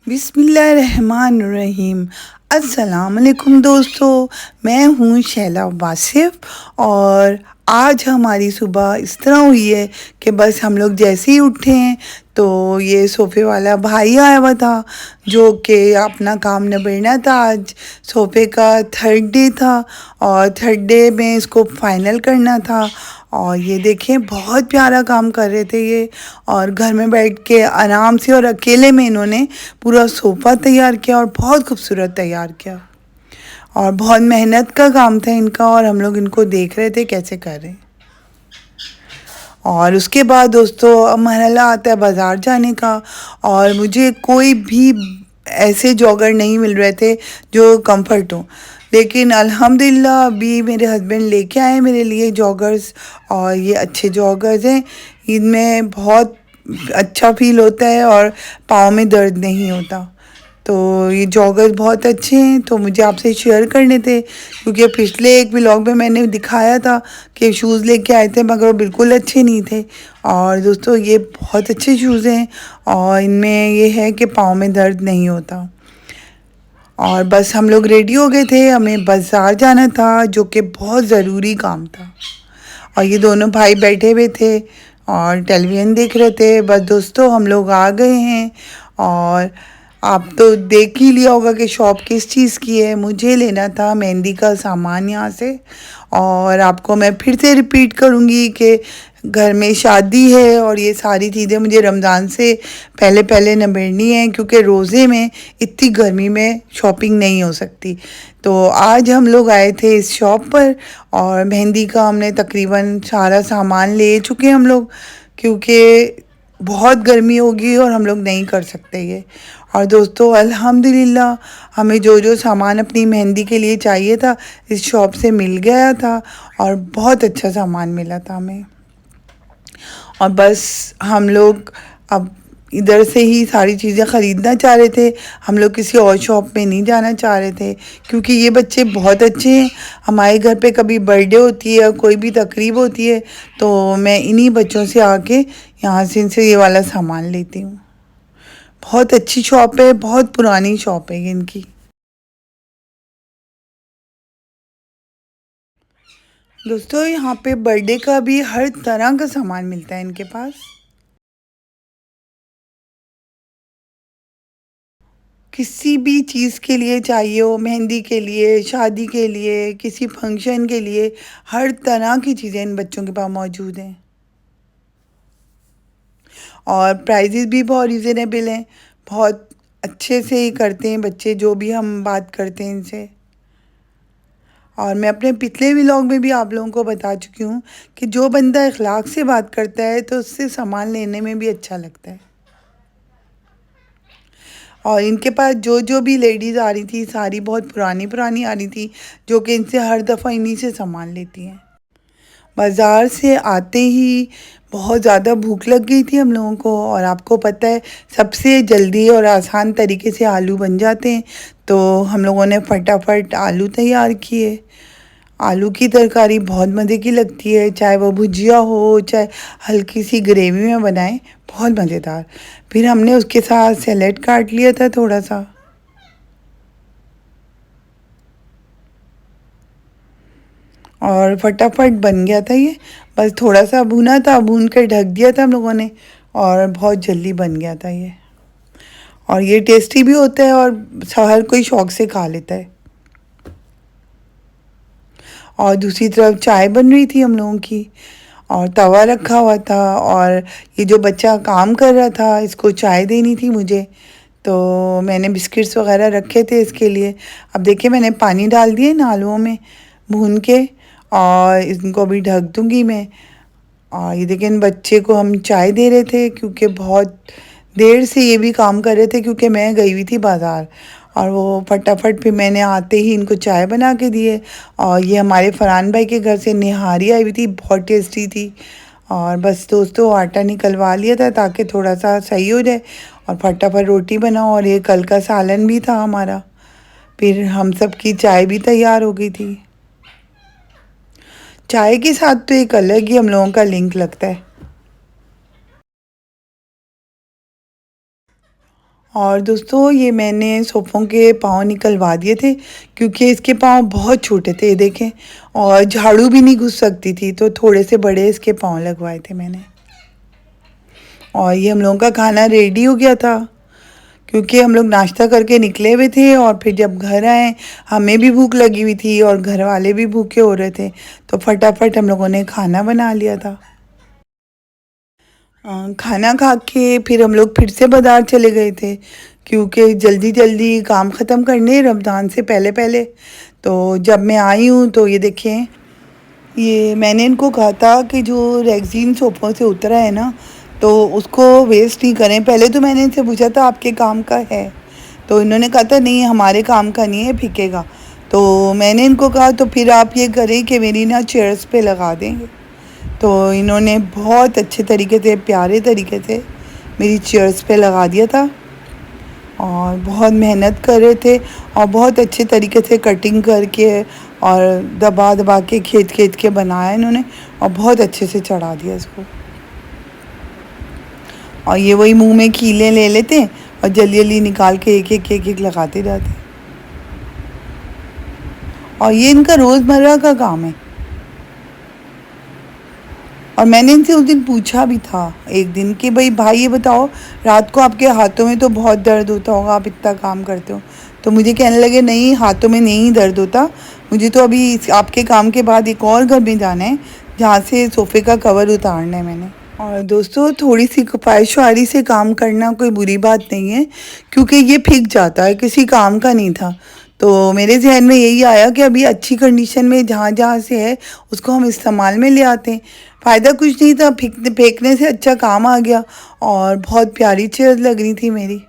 बिस्मिल्लाहिर्रहमानिर्रहीम। अस्सलाम वालेकुम दोस्तों, मैं हूँ शैला वासिफ़ और आज हमारी सुबह इस तरह हुई है कि बस हम लोग जैसे ही उठे हैं तो ये सोफ़े वाला भाई आया हुआ था जो कि अपना काम निबेड़ना था। आज सोफ़े का थर्ड डे था और थर्ड डे में इसको फाइनल करना था। और ये देखें बहुत प्यारा काम कर रहे थे ये, और घर में बैठ के आराम से और अकेले में इन्होंने पूरा सोफ़ा तैयार किया और बहुत खूबसूरत तैयार किया। और बहुत मेहनत का काम था इनका और हम लोग इनको देख रहे थे कैसे कर रहे हैं। और उसके बाद दोस्तों अब मरहला आता है बाज़ार जाने का, और मुझे कोई भी ऐसे जॉगर नहीं मिल रहे थे जो कंफर्ट हो, लेकिन अल्हम्दुलिल्लाह अभी मेरे हस्बैंड लेके आए मेरे लिए जॉगर्स। और ये अच्छे जॉगर्स हैं, इनमें बहुत अच्छा फील होता है और पाँव में दर्द नहीं होता। तो ये जॉगर्स बहुत अच्छे हैं, तो मुझे आपसे शेयर करने थे क्योंकि पिछले एक व्लॉग में मैंने दिखाया था कि शूज़ लेके आए थे मगर वो बिल्कुल अच्छे नहीं थे। और दोस्तों ये बहुत अच्छे शूज़ हैं और इनमें ये है कि पाँव में दर्द नहीं होता। और बस हम लोग रेडी हो गए थे, हमें बाज़ार जाना था जो कि बहुत ज़रूरी काम था। और ये दोनों भाई बैठे हुए थे और टेलीविज़न देख रहे थे। बस दोस्तों हम लोग आ गए हैं और आप तो देख ही लिया होगा कि शॉप किस चीज़ की है। मुझे लेना था मेहंदी का सामान यहाँ से, और आपको मैं फिर से रिपीट करूँगी कि घर में शादी है और ये सारी चीज़ें मुझे रमज़ान से पहले पहले निबेड़नी है क्योंकि रोज़े में इतनी गर्मी में शॉपिंग नहीं हो सकती। तो आज हम लोग आए थे इस शॉप पर और मेहंदी का हमने तकरीबन सारा सामान ले चुके हैं हम लोग, क्योंकि बहुत गर्मी होगी और हम लोग नहीं कर सकते ये। और दोस्तों अल्हम्दुलिल्लाह हमें जो जो सामान अपनी मेहंदी के लिए चाहिए था इस शॉप से मिल गया था और बहुत अच्छा सामान मिला था हमें। और बस हम लोग अब इधर से ही सारी चीज़ें ख़रीदना चाह रहे थे, हम लोग किसी और शॉप में नहीं जाना चाह रहे थे क्योंकि ये बच्चे बहुत अच्छे हैं। हमारे घर पे कभी बर्थडे होती है, कोई भी तकरीब होती है तो मैं इन्हीं बच्चों से आके यहाँ से इनसे ये वाला सामान लेती हूँ। बहुत अच्छी शॉप है, बहुत पुरानी शॉप है ये इनकी। दोस्तों यहाँ पे बर्थडे का भी हर तरह का सामान मिलता है इनके पास। किसी भी चीज़ के लिए चाहिए हो, मेहंदी के लिए, शादी के लिए, किसी फंक्शन के लिए, हर तरह की चीज़ें इन बच्चों के पास मौजूद हैं। और प्राइजेज़ भी बहुत रीज़नेबल हैं, बहुत अच्छे से ही करते हैं बच्चे जो भी हम बात करते हैं इनसे। और मैं अपने पिछले व्लॉग में भी आप लोगों को बता चुकी हूँ कि जो बंदा इखलाक से बात करता है तो उससे सामान लेने में भी अच्छा लगता है। और इनके पास जो जो भी लेडीज़ आ रही थी सारी बहुत पुरानी पुरानी आ रही थी जो कि इनसे हर दफ़ा इन्हीं से सामान लेती हैं। बाज़ार से आते ही बहुत ज़्यादा भूख लग गई थी हम लोगों को, और आपको पता है सबसे जल्दी और आसान तरीके से आलू बन जाते हैं, तो हम लोगों ने फटाफट आलू तैयार किए। आलू की तरकारी बहुत मज़े की लगती है, चाहे वो भुजिया हो चाहे हल्की सी ग्रेवी में बनाएं, बहुत मज़ेदार। फिर हमने उसके साथ सैलेड काट लिया था थोड़ा सा, और फटाफट बन गया था ये। बस थोड़ा सा भुना था, भून कर ढक दिया था हम लोगों ने और बहुत जल्दी बन गया था ये। और ये टेस्टी भी होता है और हर कोई शौक से खा लेता है। और दूसरी तरफ चाय बन रही थी हम लोगों की और तवा रखा हुआ था, और ये जो बच्चा काम कर रहा था इसको चाय देनी थी मुझे, तो मैंने बिस्किट्स वगैरह रखे थे इसके लिए। अब देखिए मैंने पानी डाल दिए इन आलूओं में भून के, और इनको अभी ढक दूँगी मैं। और ये देखिए इन बच्चे को हम चाय दे रहे थे क्योंकि बहुत देर से ये भी काम कर रहे थे क्योंकि मैं गई हुई थी बाज़ार, और वो फटाफट फिर मैंने आते ही इनको चाय बना के दिए। और ये हमारे फरहान भाई के घर से निहारी आई हुई थी, बहुत टेस्टी थी। और बस दोस्तों आटा निकलवा लिया था ताकि थोड़ा सा सही हो जाए, और फटाफट रोटी बनाओ, और ये कल का सालन भी था हमारा। फिर हम सब की चाय भी तैयार हो गई थी। चाय के साथ तो एक अलग ही हम लोगों का लिंक लगता है। और दोस्तों ये मैंने सोफ़ों के पाँव निकलवा दिए थे क्योंकि इसके पाँव बहुत छोटे थे, ये देखें, और झाड़ू भी नहीं घुस सकती थी, तो थोड़े से बड़े इसके पाँव लगवाए थे मैंने। और ये हम लोगों का खाना रेडी हो गया था क्योंकि हम लोग नाश्ता करके निकले हुए थे, और फिर जब घर आए हमें भी भूख लगी हुई थी और घर वाले भी भूखे हो रहे थे, तो फटाफट हम लोगों ने खाना बना लिया था। खाना खा के फिर हम लोग फिर से बाज़ार चले गए थे क्योंकि जल्दी जल्दी काम ख़त्म करने रमज़ान से पहले पहले। तो जब मैं आई हूँ तो ये देखें, ये मैंने इनको कहा था कि जो रेक्सीन सोफ़ों से उतरा है ना, तो उसको वेस्ट नहीं करें। पहले तो मैंने इनसे पूछा था आपके काम का है, तो इन्होंने कहा था नहीं हमारे काम का नहीं है, फेंकेगा। तो मैंने इनको कहा तो फिर आप ये करें कि मेरी ना चेयर्स पे लगा देंगे। तो इन्होंने बहुत अच्छे तरीके से, प्यारे तरीके से मेरी चेयर्स पे लगा दिया था, और बहुत मेहनत कर रहे थे और बहुत अच्छे तरीके से कटिंग करके और दबा दबा के खींच खींच के बनाया इन्होंने, और बहुत अच्छे से चढ़ा दिया इसको। और ये वही मुंह में कीले ले लेते हैं और जल्दी जल्दी निकाल के एक एक लगाते जाते हैं, और ये इनका रोज़मर्रा का काम है। और मैंने इनसे उस दिन पूछा भी था एक दिन कि भाई ये बताओ, रात को आपके हाथों में तो बहुत दर्द होता होगा, आप इतना काम करते हो। तो मुझे कहने लगे नहीं, हाथों में नहीं दर्द होता, मुझे तो अभी आपके काम के बाद एक और घर में जाना है जहाँ से सोफ़े का कवर उतारना है मैंने। और दोस्तों थोड़ी सी ख्वाहिशवारी से काम करना कोई बुरी बात नहीं है क्योंकि ये फिक जाता है, किसी काम का नहीं था। तो मेरे जहन में यही आया कि अभी अच्छी कंडीशन में जहाँ जहाँ से है उसको हम इस्तेमाल में ले आते हैं। फ़ायदा कुछ नहीं था, फेंकने से अच्छा काम आ गया। और बहुत प्यारी चेयर लग रही थी मेरी,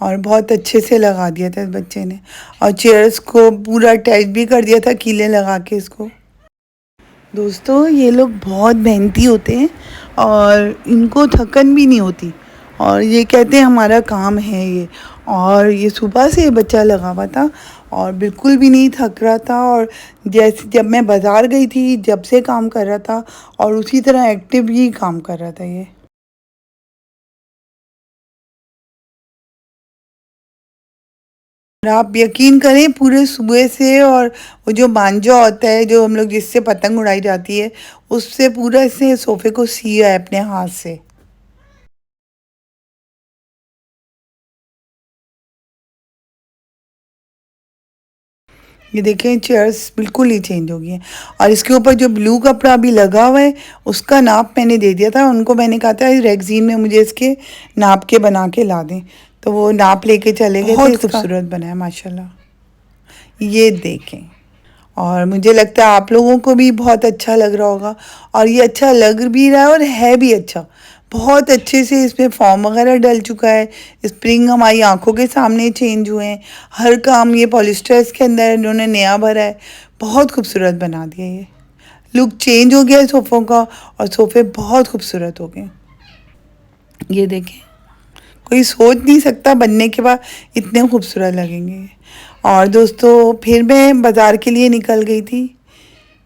और बहुत अच्छे से लगा दिया था इस बच्चे ने, और चेयर्स को पूरा अटैच भी कर दिया था कीले लगा के इसको। दोस्तों ये लोग बहुत मेहनती होते हैं और इनको थकन भी नहीं होती, और ये कहते हैं हमारा काम है ये। और ये सुबह से बच्चा लगा हुआ था और बिल्कुल भी नहीं थक रहा था, और जैसे जब मैं बाज़ार गई थी जब से काम कर रहा था, और उसी तरह एक्टिव ही काम कर रहा था ये। और आप यकीन करें पूरे सुबह से, और वो जो मांझा होता है जो हम लोग जिससे पतंग उड़ाई जाती है, उससे पूरा इसने सोफ़े को सिया है अपने हाथ से। ये देखें चेयर्स बिल्कुल ही चेंज हो गई हैं, और इसके ऊपर जो ब्लू कपड़ा भी लगा हुआ है उसका नाप मैंने दे दिया था उनको। मैंने कहा था रेक्सीन में मुझे इसके नाप के बना के ला दें, तो वो नाप लेके चले गए थे। बहुत खूबसूरत बना है माशाल्लाह, ये देखें। और मुझे लगता है आप लोगों को भी बहुत अच्छा लग रहा होगा, और ये अच्छा लग भी रहा है और है भी अच्छा। बहुत अच्छे से इसमें फॉर्म वगैरह डल चुका है, स्प्रिंग हमारी आंखों के सामने चेंज हुए हैं, हर काम ये पॉलिस्टर के अंदर इन्होंने नया भरा है। बहुत खूबसूरत बना दिया, ये लुक चेंज हो गया है सोफ़ों का, और सोफ़े बहुत खूबसूरत हो गए। ये देखें, कोई सोच नहीं सकता बनने के बाद इतने खूबसूरत लगेंगे। और दोस्तों फिर मैं बाज़ार के लिए निकल गई थी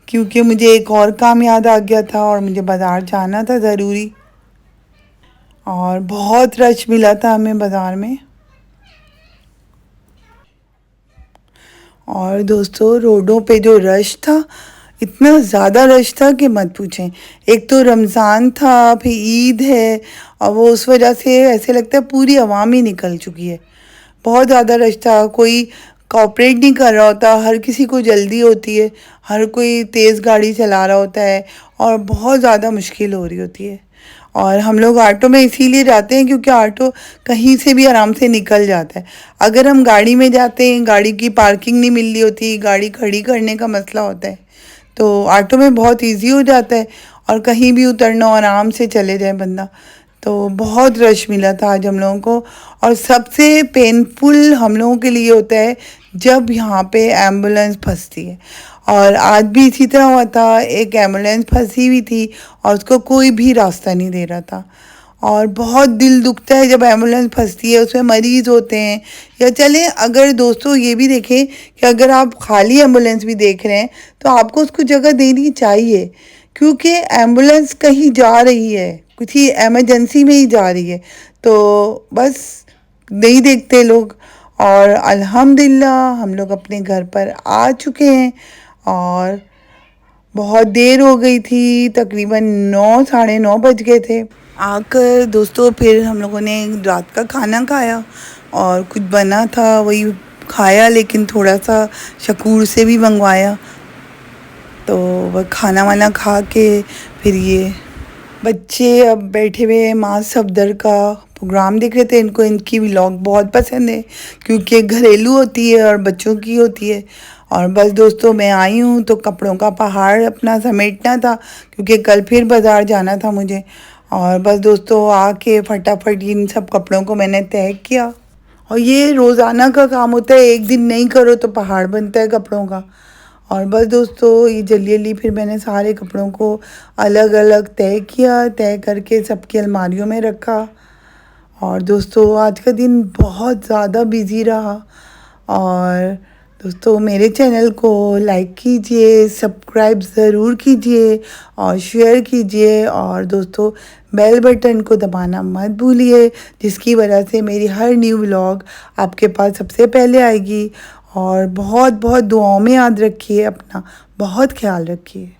क्योंकि मुझे एक और काम याद आ गया था और मुझे बाज़ार जाना था ज़रूरी, और बहुत रश मिला था हमें बाज़ार में। और दोस्तों रोडों पे जो रश था, इतना ज़्यादा रश था कि मत पूछें। एक तो रमज़ान था, फिर ईद है, और वो उस वजह से ऐसे लगता है पूरी आवाम ही निकल चुकी है। बहुत ज़्यादा रश था, कोई कोऑपरेट नहीं कर रहा होता, हर किसी को जल्दी होती है, हर कोई तेज़ गाड़ी चला रहा होता है, और बहुत ज़्यादा मुश्किल हो रही होती है। और हम लोग ऑटो में इसीलिए जाते हैं क्योंकि ऑटो कहीं से भी आराम से निकल जाता है। अगर हम गाड़ी में जाते हैं, गाड़ी की पार्किंग नहीं मिल रही होती, गाड़ी खड़ी करने का मसला होता है, तो ऑटो में बहुत इजी हो जाता है और कहीं भी उतरना और आराम से चले जाए बंदा। तो बहुत रश मिला था आज हम लोगों को, और सबसे पेनफुल हम लोगों के लिए होता है जब यहाँ पे एम्बुलेंस फंसती है। और आज भी इसी तरह हुआ था, एक एम्बुलेंस फंसी हुई थी और उसको कोई भी रास्ता नहीं दे रहा था, और बहुत दिल दुखता है जब एम्बुलेंस फंसती है, उसमें मरीज़ होते हैं। या चलें, अगर दोस्तों ये भी देखें कि अगर आप खाली एम्बुलेंस भी देख रहे हैं तो आपको उसको जगह देनी चाहिए, क्योंकि एम्बुलेंस कहीं जा रही है, कुछ ही एमरजेंसी में ही जा रही है, तो बस नहीं देखते लोग। और अल्हम्दुलिल्लाह हम लोग अपने घर पर आ चुके हैं और बहुत देर हो गई थी, तकरीबन 9 साढ़े 9 बज गए थे। आकर दोस्तों फिर हम लोगों ने रात का खाना खाया और कुछ बना था वही खाया, लेकिन थोड़ा सा शकूर से भी मंगवाया। तो वह खाना वाना खा के फिर ये बच्चे अब बैठे हुए हैं। माँ सफदर का प्रोग्राम देख रहे थे। इनको इनकी व्लॉग बहुत पसंद है क्योंकि घरेलू होती है और बच्चों की होती है। और बस दोस्तों मैं आई हूँ तो कपड़ों का पहाड़ अपना समेटना था क्योंकि कल फिर बाज़ार जाना था मुझे। और बस दोस्तों आके फटाफट इन सब कपड़ों को मैंने तय किया। और ये रोज़ाना का काम होता है, एक दिन नहीं करो तो पहाड़ बनता है कपड़ों का। और बस दोस्तों ये जल्दी जल्दी फिर मैंने सारे कपड़ों को अलग अलग तय किया, तय करके सबकी अलमारियों में रखा। और दोस्तों आज का दिन बहुत ज़्यादा बिजी रहा। और दोस्तों मेरे चैनल को लाइक कीजिए, सब्सक्राइब ज़रूर कीजिए और शेयर कीजिए। और दोस्तों बेल बटन को दबाना मत भूलिए, जिसकी वजह से मेरी हर न्यू व्लॉग आपके पास सबसे पहले आएगी। और बहुत बहुत दुआओं में याद रखिए, अपना बहुत ख्याल रखिए।